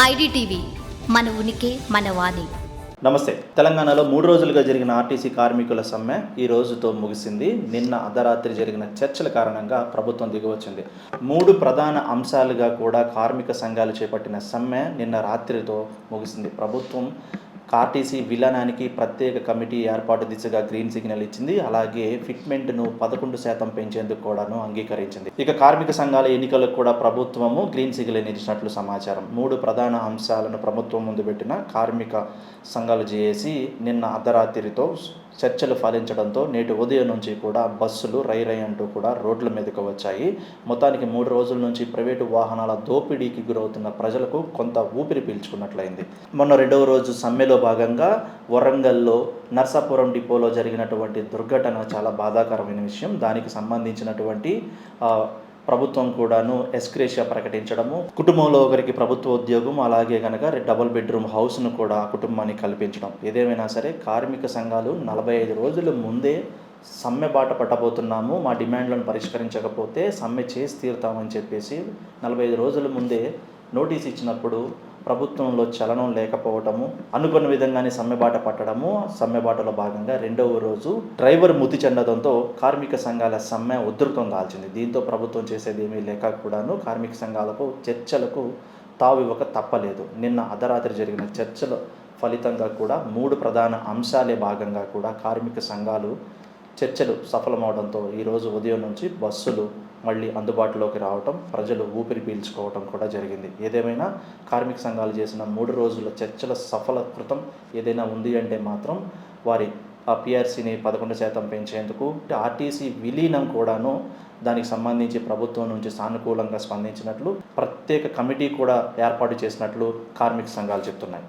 IDTV మన ఉనికి మన వాణి. నమస్తే. తెలంగాణలో 3 రోజులుగా జరిగిన ఆర్టీసీ కార్మికుల సమ్మె ఈ రోజుతో ముగిసింది. నిన్న అర్ధరాత్రి జరిగిన చర్చల కారణంగా ప్రభుత్వం దిగివచ్చింది. 3 ప్రధాన అంశాలుగా కూడా కార్మిక సంఘాలు చేపట్టిన సమ్మె నిన్న రాత్రితో ముగిసింది. ప్రభుత్వం ఆర్టీసీ విలీనానికి ప్రత్యేక కమిటీ ఏర్పాటు దిశగా గ్రీన్ సిగ్నల్ ఇచ్చింది. అలాగే ఫిట్మెంట్ను 11% పెంచేందుకు కూడాను అంగీకరించింది. ఇక కార్మిక సంఘాల ఎన్నికలకు కూడా ప్రభుత్వము గ్రీన్ సిగ్నల్ ఇచ్చినట్లు సమాచారం. 3 ప్రధాన అంశాలను ప్రభుత్వం ముందు పెట్టిన కార్మిక సంఘాలు చేసి నిన్న అర్ధరాత్రితో చర్చలు ఫలించడంతో నేటి ఉదయం నుంచి కూడా బస్సులు రై అంటూ కూడా రోడ్ల మీదకు వచ్చాయి. మొత్తానికి 3 రోజుల నుంచి ప్రైవేటు వాహనాల దోపిడీకి గురవుతున్న ప్రజలకు కొంత ఊపిరి పీల్చుకున్నట్లయింది. మొన్న 2వ రోజు సమ్మెలో భాగంగా వరంగల్లో నర్సాపురం డిపోలో జరిగినటువంటి దుర్ఘటన చాలా బాధాకరమైన విషయం. దానికి సంబంధించినటువంటి ప్రభుత్వం కూడాను ఎస్క్రేషియా ప్రకటించడము, కుటుంబంలో ఒకరికి ప్రభుత్వ ఉద్యోగం, అలాగే కనుక డబుల్ బెడ్రూమ్ హౌస్ను కూడా కుటుంబానికి కల్పించడం. ఏదేమైనా సరే కార్మిక సంఘాలు 45 రోజుల ముందే సమ్మె బాట పట్టబోతున్నాము, మా డిమాండ్లను పరిష్కరించకపోతే సమ్మె చేసి తీరుతామని చెప్పేసి 45 రోజుల ముందే నోటీస్ ఇచ్చినప్పుడు ప్రభుత్వంలో చలనం లేకపోవటము, అనుకున్న విధంగానే సమ్మెబాట పట్టడము, సమ్మెబాటలో భాగంగా 2వ రోజు డ్రైవర్ మృతి చెందడంతో కార్మిక సంఘాల సమ్మె ఉధృతం దాల్చింది. దీంతో ప్రభుత్వం చేసేది ఏమీ లేక కూడాను కార్మిక సంఘాలకు చర్చలకు తావివ్వక తప్పలేదు. నిన్న అర్ధరాత్రి జరిగిన చర్చల ఫలితంగా కూడా 3 ప్రధాన అంశాలే భాగంగా కూడా కార్మిక సంఘాలు చర్చలు సఫలమవడంతో ఈరోజు ఉదయం నుంచి బస్సులు మళ్ళీ అందుబాటులోకి రావటం, ప్రజలు ఊపిరి పీల్చుకోవటం కూడా జరిగింది. ఏదేమైనా కార్మిక సంఘాలు చేసిన 3 రోజుల చర్చల సఫలకృతం ఏదైనా ఉంది అంటే మాత్రం వారి ఆ పిఆర్సీని 11% పెంచేందుకు, ఆర్టీసీ విలీనం కూడాను దానికి సంబంధించి ప్రభుత్వం నుంచి సానుకూలంగా స్పందించినట్లు, ప్రత్యేక కమిటీ కూడా ఏర్పాటు చేసినట్లు కార్మిక సంఘాలు చెప్తున్నాయి.